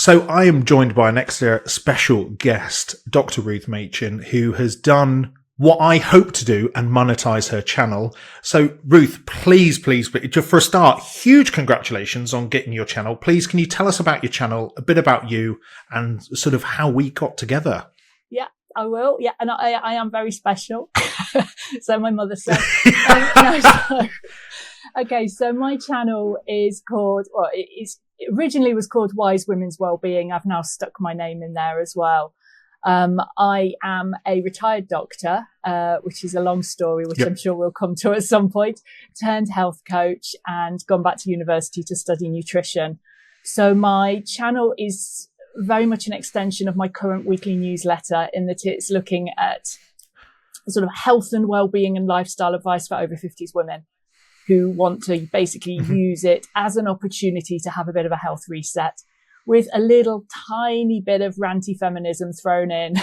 So I am joined by an extra special guest, Dr. Ruth Machin, who has done what I hope to do and monetize her channel. So Ruth, please, for a start, huge congratulations on getting your channel. Please, can you tell us about your channel, a bit about you, and sort of how we got together? Yeah, I will. Yeah, and I am very special. So my mother said. Okay, so my channel is called, well, it originally was called Wise Women's Wellbeing. I've now stuck my name in there as well. I am a retired doctor, which is a long story, which I'm sure we'll come to at some point, turned health coach and gone back to university to study nutrition. So my channel is very much an extension of my current weekly newsletter in that it's looking at sort of health and well-being and lifestyle advice for over 50s women who want to basically use it as an opportunity to have a bit of a health reset, with a little tiny bit of ranty feminism thrown in,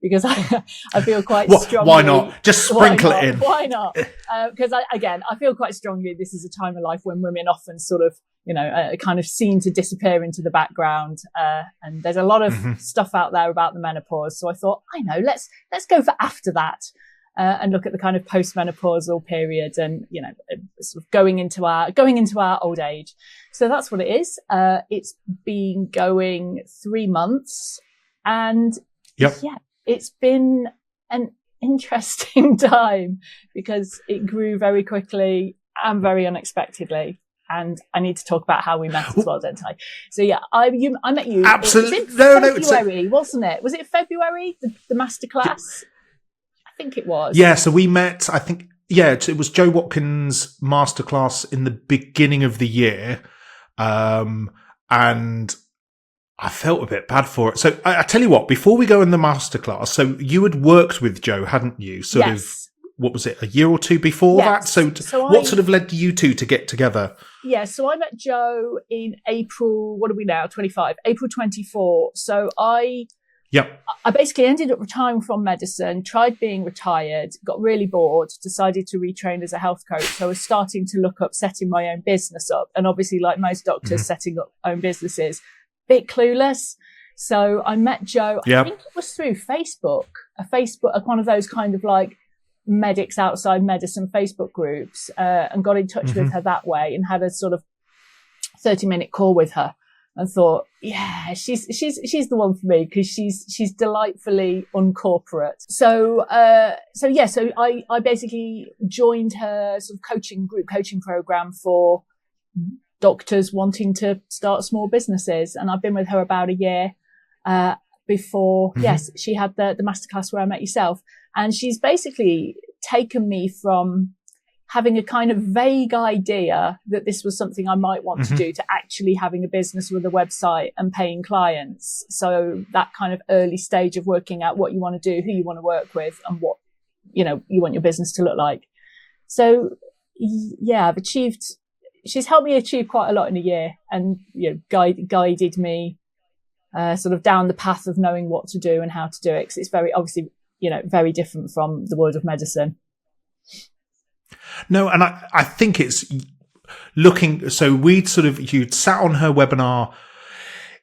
because I feel quite strongly. Why not? Just sprinkle it in. Why not? Because I feel quite strongly this is a time of life when women often sort of, are kind of seen to disappear into the background. And there's a lot of stuff out there about the menopause. So I thought, let's go for after that. And look at the kind of postmenopausal period and, sort of going into our old age. So that's what it is. It's been going 3 months and it's been an interesting time because it grew very quickly and very unexpectedly. And I need to talk about how we met as well, don't I? So I met you. Absolutely. It was February, wasn't it? Was it February, the masterclass? Yeah. I think it was. Yeah, so we met, I think, it was Joe Watkins' masterclass in the beginning of the year. And I felt a bit bad for it. So I tell you what, before we go in the masterclass, so you had worked with Joe, hadn't you? Sort of, what was it, a year or two before that? So what sort of led you two to get together? Yeah, so I met Joe in April, what are we now, 25, April 24. So I basically ended up retiring from medicine, tried being retired, got really bored, decided to retrain as a health coach. So I was starting to look up setting my own business up. And obviously, like most doctors setting up own businesses, bit clueless. So I met Joe, I think it was through Facebook, one of those kind of like medics outside medicine Facebook groups, and got in touch with her that way and had a sort of 30-minute call with her. And thought, she's the one for me because she's delightfully uncorporate. So I basically joined her sort of coaching program for doctors wanting to start small businesses. And I've been with her about a year, before, she had the masterclass where I met yourself. And she's basically taken me from having a kind of vague idea that this was something I might want to do to actually having a business with a website and paying clients. So that kind of early stage of working out what you want to do, who you want to work with and what, you want your business to look like. So she's helped me achieve quite a lot in a year and, guided me, sort of down the path of knowing what to do and how to do it. Cause it's very, obviously, very different from the world of medicine. No, and I think it's looking, so you'd sat on her webinar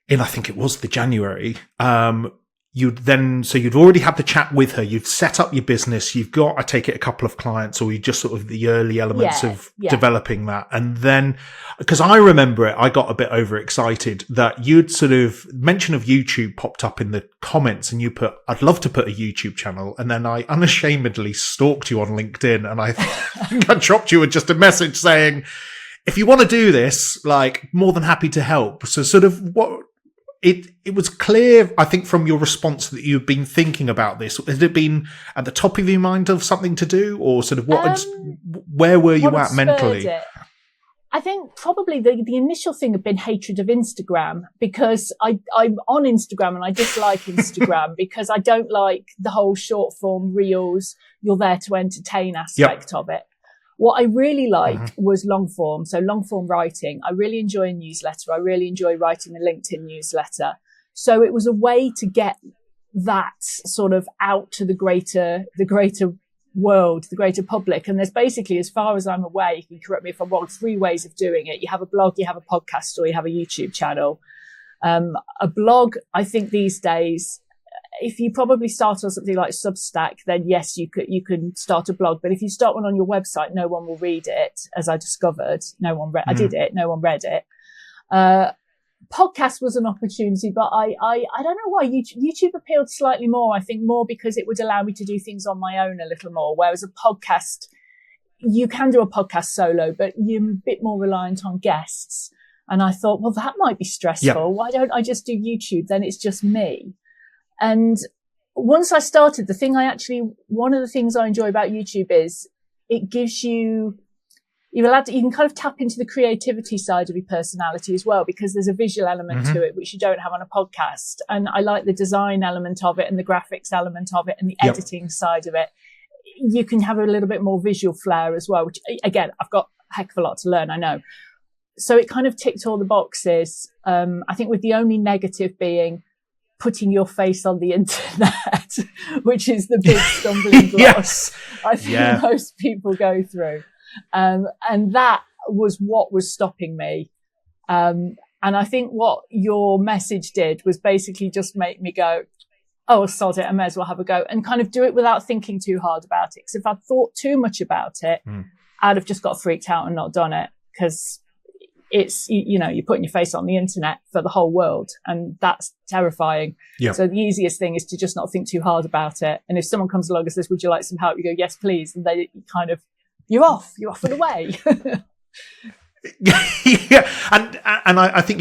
in, I think it was the January. You'd already had the chat with her. You'd set up your business. You've got, I take it, a couple of clients, or you just sort of the early elements of developing that. And then, because I remember it, I got a bit overexcited that you'd sort of mention of YouTube popped up in the comments and you put, I'd love to put a YouTube channel. And then I unashamedly stalked you on LinkedIn and I think I dropped you just a message saying, if you want to do this, like, more than happy to help. So sort of it was clear, I think, from your response that you've been thinking about this. Had it been at the top of your mind of something to do, or sort of where were you at mentally? I think probably the initial thing had been hatred of Instagram, because I'm on Instagram and I dislike Instagram because I don't like the whole short form reels, you're there to entertain aspect of it. What I really liked was long form. So long form writing. I really enjoy a newsletter. I really enjoy writing a LinkedIn newsletter. So it was a way to get that sort of out to the greater world, the greater public. And there's basically, as far as I'm aware, you can correct me if I'm wrong, 3 ways of doing it. You have a blog, you have a podcast, or you have a YouTube channel. A blog, I think these days, if you probably start on something like Substack, then yes, you can start a blog. But if you start one on your website, no one will read it. As I discovered, I did it. No one read it. Podcast was an opportunity, but I don't know why YouTube appealed slightly more. I think more because it would allow me to do things on my own a little more. Whereas a podcast, you can do a podcast solo, but you're a bit more reliant on guests. And I thought, well, that might be stressful. Yep. Why don't I just do YouTube? Then it's just me. And once I started, one of the things I enjoy about YouTube is it gives you can kind of tap into the creativity side of your personality as well, because there's a visual element to it, which you don't have on a podcast. And I like the design element of it and the graphics element of it and the editing side of it. You can have a little bit more visual flair as well, which again, I've got a heck of a lot to learn, I know. So it kind of ticked all the boxes. I think with the only negative being putting your face on the internet, which is the big stumbling block Yes. I think most people go through. And that was what was stopping me. And I think what your message did was basically just make me go, oh, sod it, I may as well have a go, and kind of do it without thinking too hard about it. Because if I'd thought too much about it, I'd have just got freaked out and not done it. Because it's, you're putting your face on the internet for the whole world, and that's terrifying. Yep. So the easiest thing is to just not think too hard about it. And if someone comes along and says, would you like some help? You go, yes, please. And they kind of, you're off and away. Yeah. And I think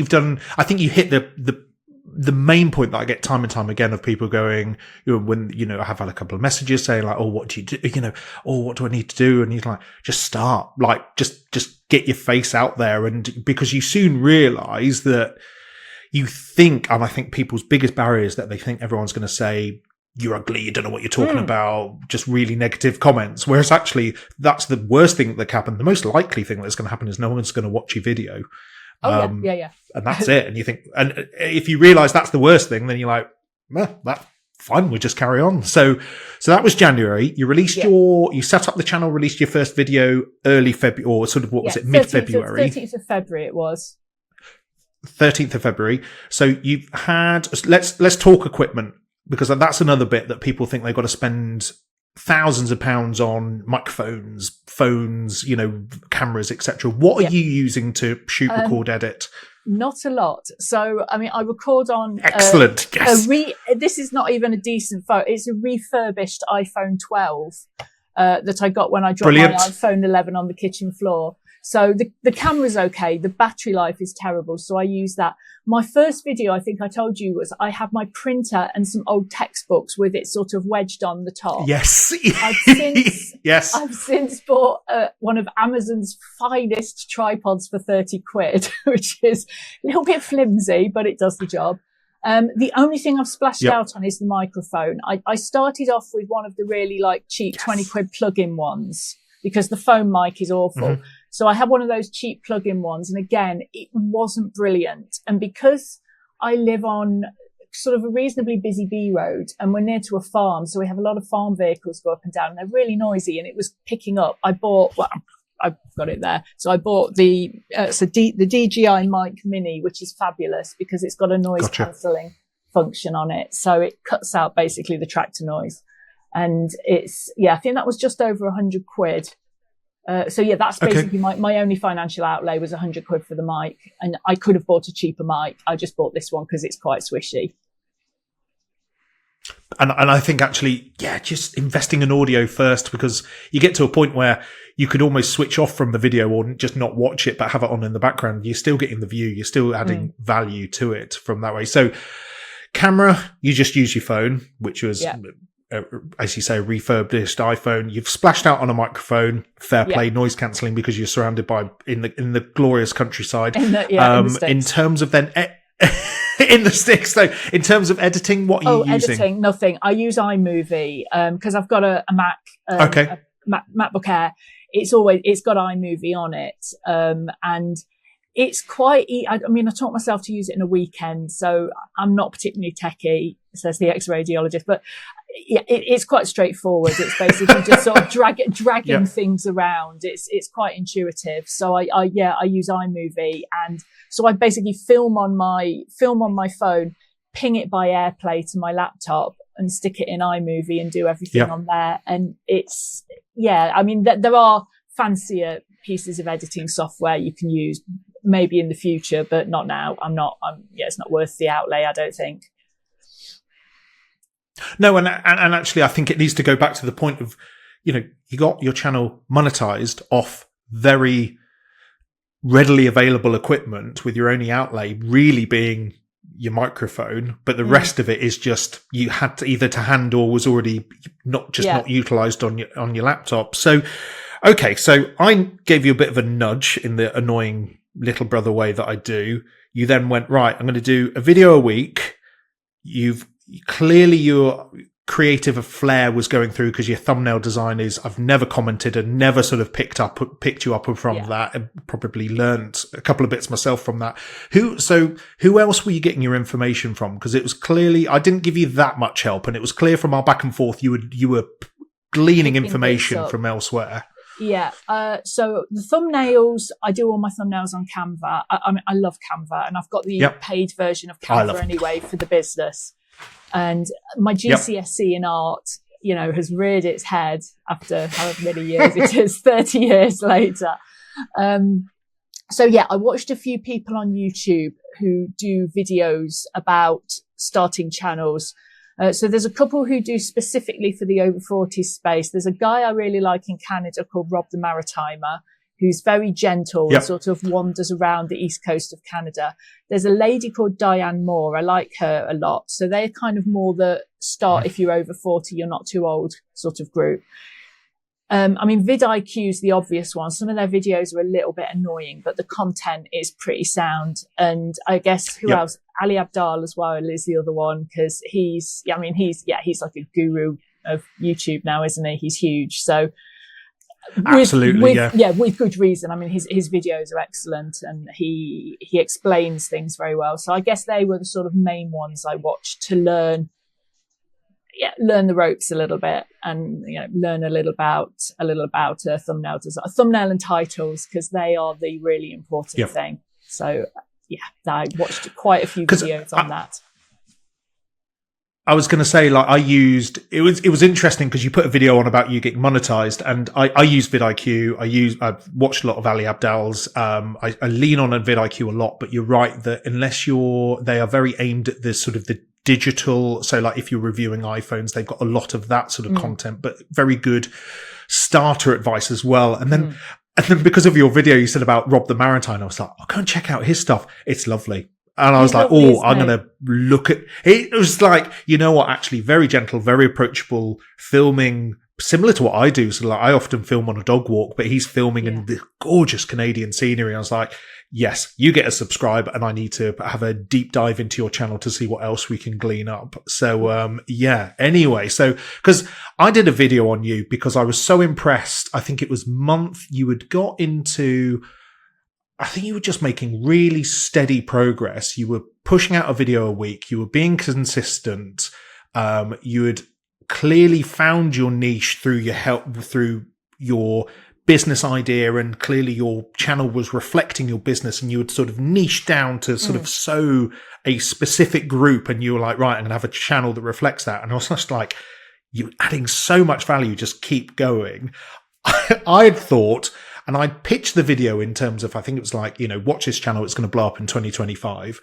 you hit the main point that I get time and time again of people going, when, I have had a couple of messages saying like, oh, what do you do? What do I need to do? And you're like, just start, like, just get your face out there. And because you soon realize that you think, and I think people's biggest barrier is that they think everyone's going to say, you're ugly, you don't know what you're talking about, just really negative comments. Whereas actually that's the worst thing that can happen. The most likely thing that's going to happen is no one's going to watch your video. Yeah. And that's it. And you think, and if you realize that's the worst thing, then you're like, that's fine. We'll just carry on. So that was January. You released you set up the channel, released your first video early February, or sort of, was it, mid-February? 13th of February it was. 13th of February. So you've had, let's talk equipment, because that's another bit that people think they've got to spend thousands of pounds on microphones, phones, cameras, etc. What are you using to shoot, record, edit? Not a lot. So, I mean, I record on... Excellent. Yes. This is not even a decent phone. It's a refurbished iPhone 12 that I got when I dropped my iPhone 11 on the kitchen floor. So the camera's okay. The battery life is terrible. So I use that. My first video, I think I told you, was I have my printer and some old textbooks with it sort of wedged on the top. Yes. I've since bought one of Amazon's finest tripods for 30 quid, which is a little bit flimsy, but it does the job. The only thing I've splashed out on is the microphone. I started off with one of the really cheap 20 quid plug-in ones, because the phone mic is awful. Mm-hmm. So I had one of those cheap plug-in ones. And again, it wasn't brilliant. And because I live on sort of a reasonably busy B road and we're near to a farm, so we have a lot of farm vehicles go up and down and they're really noisy, and it was picking up. I've got it there. So I bought the DJI Mic Mini, which is fabulous because it's got a noise cancelling function on it. So it cuts out basically the tractor noise. And it's, I think that was just over 100 quid. That's basically my only financial outlay was 100 quid for the mic. And I could have bought a cheaper mic. I just bought this one because it's quite swishy. And I think actually, just investing in audio first, because you get to a point where you could almost switch off from the video or just not watch it, but have it on in the background. You're still getting the view. You're still adding value to it from that way. So camera, you just use your phone, which was... as you say, a refurbished iPhone. You've splashed out on a microphone, fair play, noise cancelling, because you're surrounded by in the glorious countryside. In terms of then in the sticks, though, in terms of editing, what are you using? Editing, nothing. I use iMovie because I've got a Mac, a MacBook Air. It's got iMovie on it, and it's quite. I taught myself to use it in a weekend, so I'm not particularly techie, says the ex-radiologist, but Yeah, it's quite straightforward. It's basically just sort of dragging things around. It's quite intuitive. So I use iMovie, and so I basically film on my phone, ping it by AirPlay to my laptop, and stick it in iMovie and do everything on there. And it's I mean there are fancier pieces of editing software you can use maybe in the future, but not now. It's not worth the outlay, I don't think. No, and actually, I think it needs to go back to the point of, you got your channel monetized off very readily available equipment, with your only outlay really being your microphone, but the rest of it is just you had to either to hand or was already not utilized on your laptop. So, okay, so I gave you a bit of a nudge in the annoying little brother way that I do. You then went, right, I'm going to do a video a week. Clearly your creative flair was going through, because your thumbnail design is, I've never commented and never sort of picked you up from that, and probably learnt a couple of bits myself from that. Who else were you getting your information from? Because it was clearly, I didn't give you that much help, and it was clear from our back and forth you were gleaning information from elsewhere. Yeah. So the thumbnails, I do all my thumbnails on Canva. I love Canva, and I've got the paid version of Canva anyway for the business. And my GCSE in art, has reared its head after however many years it is, 30 years later. I watched a few people on YouTube who do videos about starting channels. So there's a couple who do specifically for the over 40 space. There's a guy I really like in Canada called Rob the Maritimer, who's very gentle and sort of wanders around the east coast of Canada. There's a lady called Diane Moore. I like her a lot. So they're kind of more the start, if you're over 40, you're not too old sort of group. vidIQ is the obvious one. Some of their videos are a little bit annoying, but the content is pretty sound. And I guess who else? Ali Abdaal as well is the other one, because he's like a guru of YouTube now, isn't he? He's huge. So absolutely, with good reason. I mean, his videos are excellent, and he explains things very well. So I guess they were the sort of main ones I watched to learn the ropes a little bit, and learn a little about thumbnail design, thumbnail and titles, because they are the really important thing. So I watched quite a few videos on that. I was going to say, like, it was interesting because you put a video on about you getting monetized, and I use vidIQ. I've watched a lot of Ali Abdaal's. I lean on vidIQ a lot, but you're right that unless they are very aimed at this sort of the digital. So like if you're reviewing iPhones, they've got a lot of that sort of content, but very good starter advice as well. And then because of your video you said about Rob the Maritime, I was like, go and check out his stuff. It's lovely. And I was like, I'm going to look at it. It was like, actually very gentle, very approachable, filming similar to what I do. So like I often film on a dog walk, but he's filming in the gorgeous Canadian scenery. I was like, yes, you get a subscribe, and I need to have a deep dive into your channel to see what else we can glean up. So, anyway, so, cause I did a video on you because I was so impressed. I think it was you had got into, I think you were just making really steady progress. You were pushing out a video a week. You were being consistent. You had clearly found your niche through your business idea, and clearly your channel was reflecting your business, and you had sort of niched down to sort of sew a specific group, and you were like, right, I'm going to have a channel that reflects that. And I was just like, you're adding so much value, just keep going. I'd thought, and I'd pitched the video in terms of, I think it was like, watch this channel, it's going to blow up in 2025,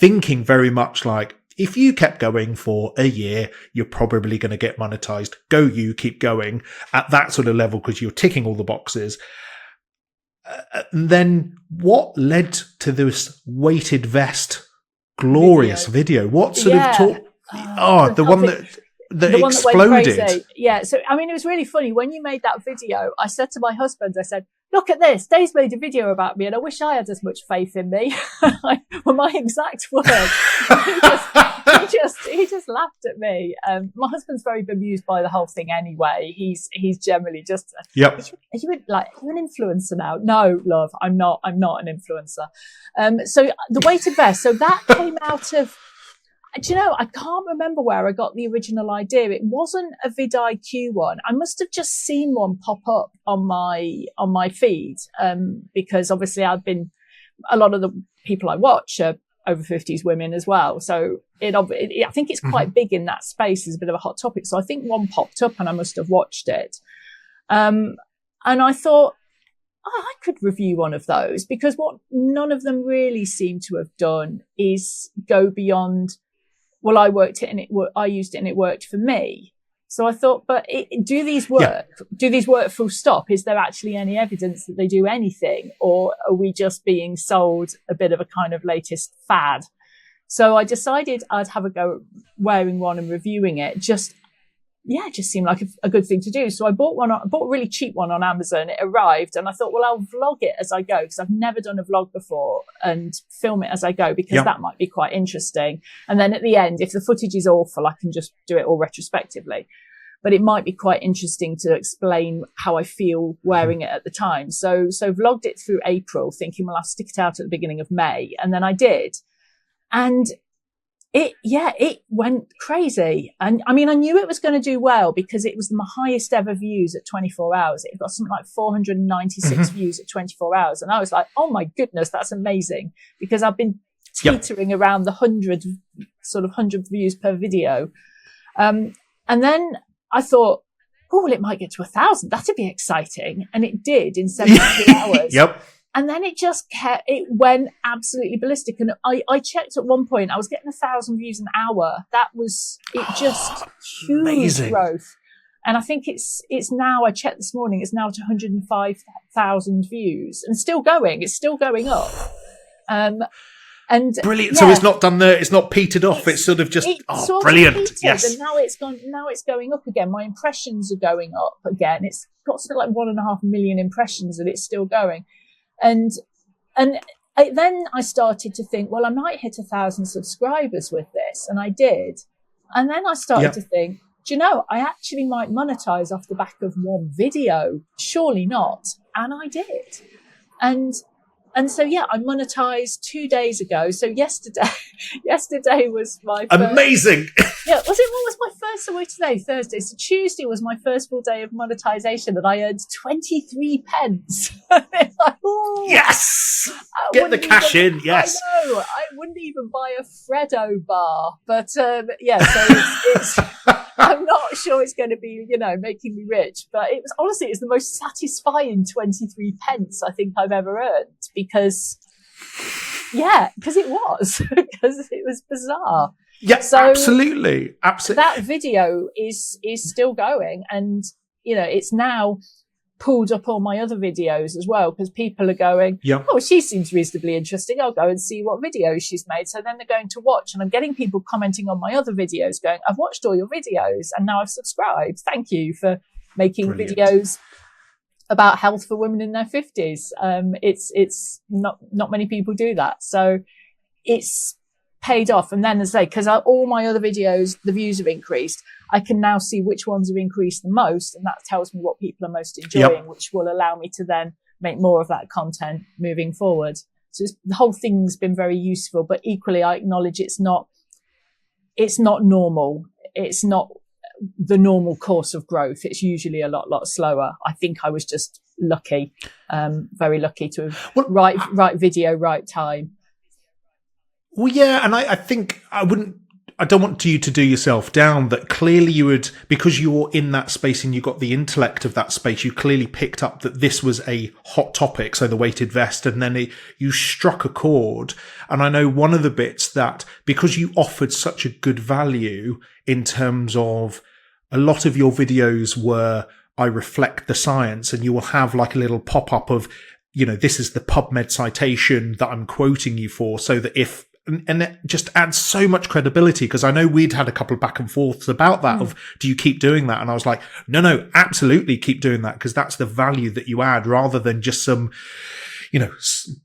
thinking very much like, if you kept going for a year, you're probably going to get monetized. Go you, keep going at that sort of level because you're ticking all the boxes. And then what led to this weighted vest glorious video? What sort of talk? The one that exploded. Yeah. So, I mean, it was really funny. When you made that video, I said to my husband, I said, look at this. Dave's made a video about me, and I wish I had as much faith in me. Were my exact words. He just laughed at me. My husband's very bemused by the whole thing anyway. He's generally just, are you an influencer now? No, love, I'm not an influencer. So the weighted vest, so that came out of, Do you know, I can't remember where I got the original idea. It wasn't a vidIQ one. I must have just seen one pop up on my feed, because obviously a lot of the people I watch are over 50s women as well. So I think it's quite big in that space as a bit of a hot topic. So I think one popped up and I must have watched it. And I thought, I could review one of those, because what none of them really seem to have done is go beyond, well, I used it and it worked for me. So I thought, but do these work? Yeah. Do these work full stop? Is there actually any evidence that they do anything? Or are we just being sold a bit of a kind of latest fad? So I decided I'd have a go wearing one and reviewing it. It just seemed like a good thing to do. So I bought a really cheap one on Amazon. It arrived and I thought, well, I'll vlog it as I go, because I've never done a vlog before, and film it as I go, because that might be quite interesting. And then at the end, if the footage is awful, I can just do it all retrospectively. But it might be quite interesting to explain how I feel wearing it at the time. So vlogged it through April, thinking, well, I'll stick it out at the beginning of May. And then I did. And it went crazy. And I mean, I knew it was going to do well, because it was my highest ever views at 24 hours. It got something like 496 views at 24 hours. And I was like, oh my goodness, that's amazing, because I've been teetering around the 100 views per video. And then I thought, oh, well, it might get to 1,000. That'd be exciting. And it did in 72 hours. Yep. And then it went absolutely ballistic. And I checked at one point, I was getting 1,000 views an hour. It just huge amazing growth. And I think it's now, I checked this morning, it's now to 105,000 views and still going. It's still going up. And brilliant. Yeah, so it's not it's not petered off. It's sort of just, brilliant. Petered, yes. And now it's going up again. My impressions are going up again. It's got something like 1.5 million impressions, and it's still going. And then I started to think, well, I might hit 1,000 subscribers with this. And I did. And then I started to think, do you know, I actually might monetize off the back of one video. Surely not. And I did. And so, I monetized 2 days ago. So yesterday was my first, amazing. What was my first? So today, Thursday. So Tuesday was my first full day of monetization, and I earned 23 pence. Like, yes! Get the cash in, yes. I know. I wouldn't even buy a Freddo bar. But, so it's I'm not sure it's going to be, making me rich, but it's the most satisfying 23 pence I think I've ever earned, because it was bizarre. Yeah, so absolutely. That video is still going, and, it's now pulled up all my other videos as well, because people are going, oh, she seems reasonably interesting. I'll go and see what videos she's made. So then they're going to watch, and I'm getting people commenting on my other videos going, I've watched all your videos and now I've subscribed. Thank you for making videos about health for women in their 50s. It's not many people do that. So it's paid off. And then, as I say, because all my other videos, the views have increased, I can now see which ones have increased the most, and that tells me what people are most enjoying, which will allow me to then make more of that content moving forward. So the whole thing's been very useful, but equally I acknowledge it's not normal. It's not the normal course of growth. It's usually a lot slower. I think I was just lucky, very lucky to have right video, right time. Well, yeah, and I think I don't want you to do yourself down, that clearly you would, because you're in that space and you got the intellect of that space, you clearly picked up that this was a hot topic, so the weighted vest, and then you struck a chord. And I know one of the bits that, because you offered such a good value in terms of a lot of your videos were, I reflect the science, and you will have like a little pop-up of, this is the PubMed citation that I'm quoting you for, so that and it just adds so much credibility, because I know we'd had a couple of back and forths about that of, do you keep doing that? And I was like, no, absolutely keep doing that, because that's the value that you add, rather than just some,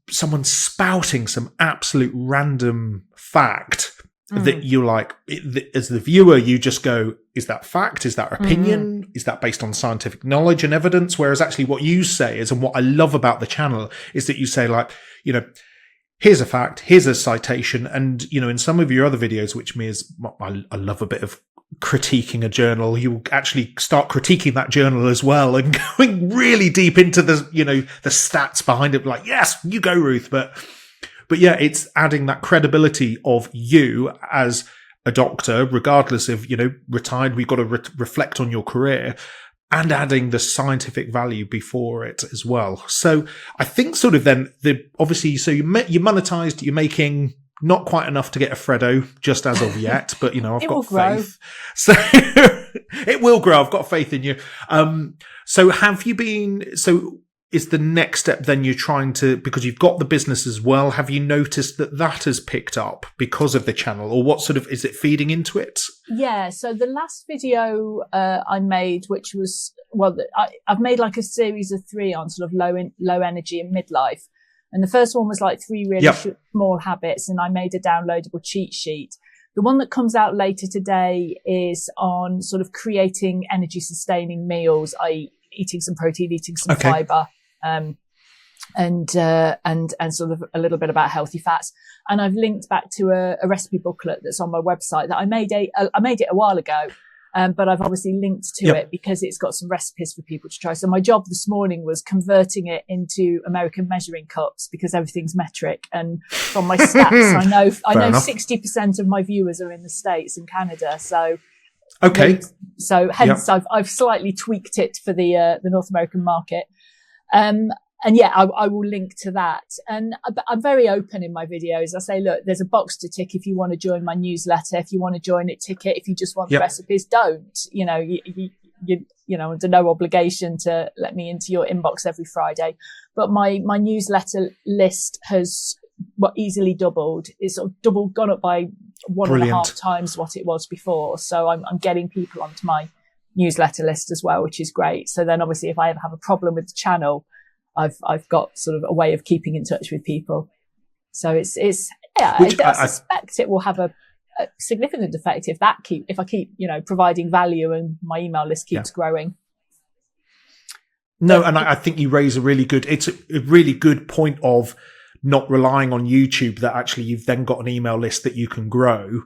someone spouting some absolute random fact that you're like, as the viewer, you just go, is that fact? Is that opinion? Is that based on scientific knowledge and evidence? Whereas actually what you say is, and what I love about the channel is that you say, like, here's a fact, here's a citation. And, you know, in some of your other videos, which I love a bit of critiquing a journal, you actually start critiquing that journal as well and going really deep into the, you know, the stats behind it. Like, yes, you go, Ruth. But yeah, it's adding that credibility of you as a doctor, regardless of, you know, retired, we've got to reflect on your career, and adding the scientific value before it as well. So I think sort of then obviously, so you monetized, you're making not quite enough to get a Freddo just as of yet, but you know, I've got faith. So it will grow. I've got faith in you. So is the next step then you're trying to, because you've got the business as well, have you noticed that has picked up because of the channel, or what sort of, is it feeding into it? Yeah. So the last video I made, which was, I've made like a series of 3 on sort of low energy and midlife. And the first one was like 3 really small habits, and I made a downloadable cheat sheet. The one that comes out later today is on sort of creating energy sustaining meals, i.e. eating some protein, eating some fiber. And sort of a little bit about healthy fats. And I've linked back to a recipe booklet that's on my website that I made it a while ago. But I've obviously linked to it because it's got some recipes for people to try. So my job this morning was converting it into American measuring cups because everything's metric. And from my stats, I know 60% of my viewers are in the States and Canada. So, hence I've slightly tweaked it for the North American market. And yeah, I will link to that. And I'm very open in my videos. I say, look, there's a box to tick if you want to join my newsletter. If you want to join it, tick it. If you just want the recipes, don't. You know, you know, under no obligation to let me into your inbox every Friday. But my newsletter list has easily doubled. It's sort of gone up by 1.5 times what it was before. So I'm getting people onto my newsletter list as well, which is great. So then obviously if I ever have a problem with the channel, I've got sort of a way of keeping in touch with people. So I suspect it will have a significant effect if I keep, you know, providing value and my email list keeps growing. No, and I think you raise it's a really good point of not relying on YouTube, that actually you've then got an email list that you can grow.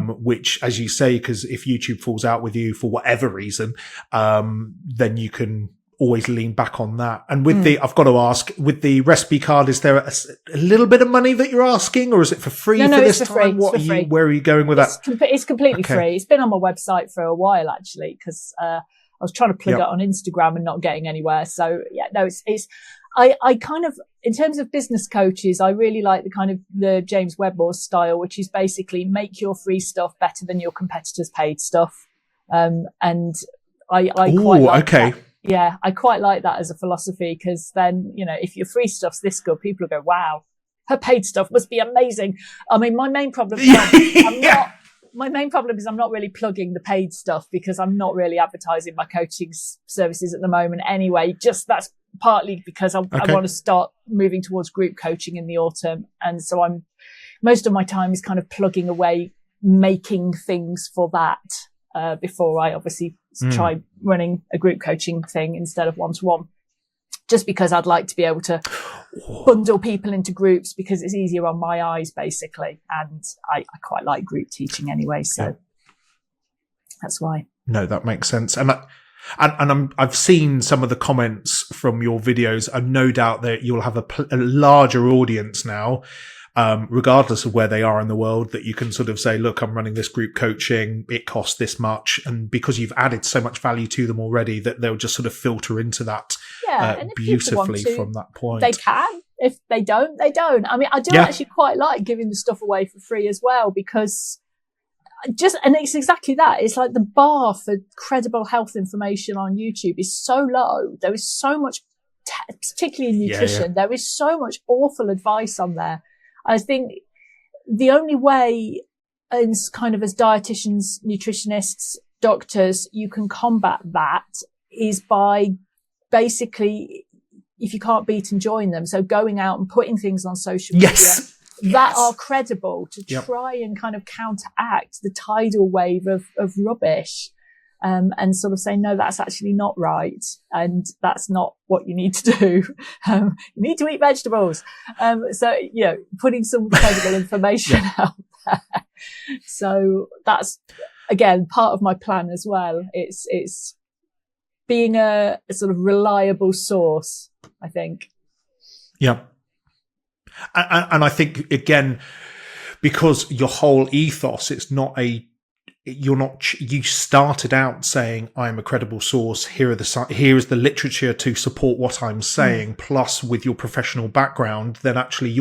Which, as you say, because if YouTube falls out with you for whatever reason, then you can always lean back on that. And with I've got to ask, with the recipe card, is there a little bit of money that you're asking, or is it for free for this time? Where are you going with that? It's completely free. It's been on my website for a while, actually, because I was trying to plug it on Instagram and not getting anywhere. So yeah, no, I kind of, in terms of business coaches, I really like the James Wedmore style, which is basically make your free stuff better than your competitors' paid stuff. And I quite like that. Yeah, I quite like that as a philosophy, because then, you know, if your free stuff's this good, people will go, wow, her paid stuff must be amazing. I mean, my main problem is I'm not really plugging the paid stuff, because I'm not really advertising my coaching services at the moment anyway. Just that's partly because I want to start moving towards group coaching in the autumn. And so most of my time is kind of plugging away, making things for that, before I obviously try running a group coaching thing instead of one-to-one, just because I'd like to be able to bundle people into groups, because it's easier on my eyes, basically. And I quite like group teaching anyway. So that's why. No, that makes sense. And I've seen some of the comments from your videos, and no doubt that you'll have a larger audience now, regardless of where they are in the world, that you can sort of say, look, I'm running this group coaching, it costs this much. And because you've added so much value to them already, that they'll just sort of filter into that beautifully from that point. They can. If they don't, they don't. I mean, I do actually quite like giving the stuff away for free as well, because and it's exactly that. It's like the bar for credible health information on YouTube is so low. There is so much, particularly in nutrition, there is so much awful advice on there. I think the only way, as kind of as dietitians, nutritionists, doctors, you can combat that is by basically, if you can't beat and join them, so going out and putting things on social media that are credible to try and kind of counteract the tidal wave of rubbish. and sort of saying, no, that's actually not right. And that's not what you need to do. You need to eat vegetables. So, putting some credible information out there. So that's, again, part of my plan as well. It's being a sort of reliable source, I think. Yeah. And I think, again, because your whole ethos, you started out saying, I'm a credible source. Here is the literature to support what I'm saying. Plus with your professional background, then actually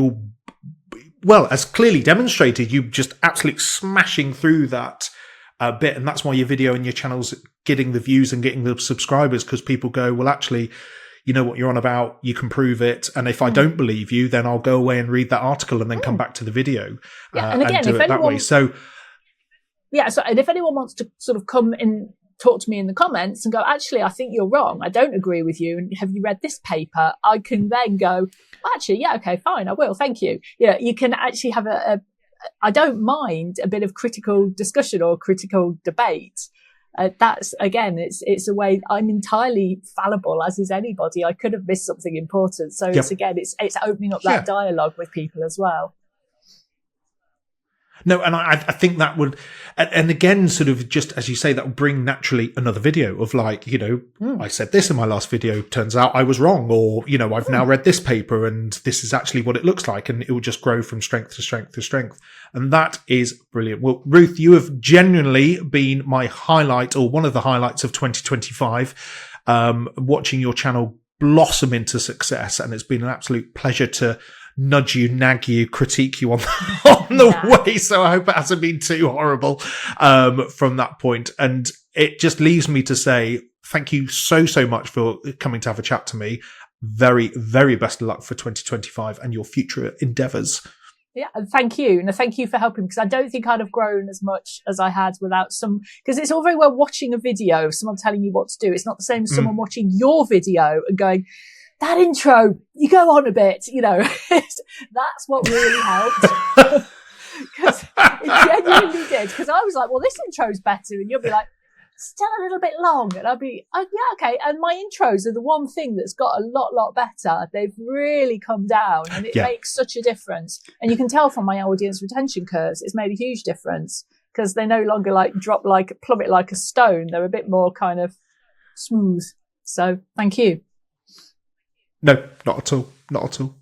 as clearly demonstrated, you just absolutely smashing through that bit. And that's why your video and your channel's getting the views and getting the subscribers, because people go, well, actually, you know what you're on about, you can prove it. And if I don't believe you, then I'll go away and read that article and then come back to the video and again, do it that way. So, and if anyone wants to sort of come and talk to me in the comments and go, actually, I think you're wrong, I don't agree with you, and have you read this paper? I can then go, actually, yeah, okay, fine, I will, thank you. You can actually have I don't mind a bit of critical discussion or critical debate. That's, again, it's a way. I'm entirely fallible, as is anybody. I could have missed something important. So it's opening up that dialogue with people as well. No, and I think that would, and again, sort of just as you say, that would bring naturally another video of like, I said this in my last video, turns out I was wrong, or, I've now read this paper and this is actually what it looks like. And it will just grow from strength to strength to strength. And that is brilliant. Well, Ruth, you have genuinely been my highlight, or one of the highlights of 2025, watching your channel blossom into success. And it's been an absolute pleasure to nudge you, nag you, critique you on the way. So I hope it hasn't been too horrible from that point. And it just leaves me to say thank you so much for coming to have a chat to me. Very, very best of luck for 2025 and your future endeavours. Yeah, and thank you. And thank you for helping, because I don't think I'd have grown as much as I had without because it's all very well watching a video of someone telling you what to do. It's not the same as someone watching your video and going, that intro, you go on a bit, that's what really helped. Because it genuinely did. Because I was like, well, this intro's better. And you'll be like, still a little bit long. And I'll be, oh, yeah, okay. And my intros are the one thing that's got a lot better. They've really come down, and it makes such a difference. And you can tell from my audience retention curves, it's made a huge difference, because they no longer plummet like a stone. They're a bit more kind of smooth. So thank you. No, not at all. Not at all.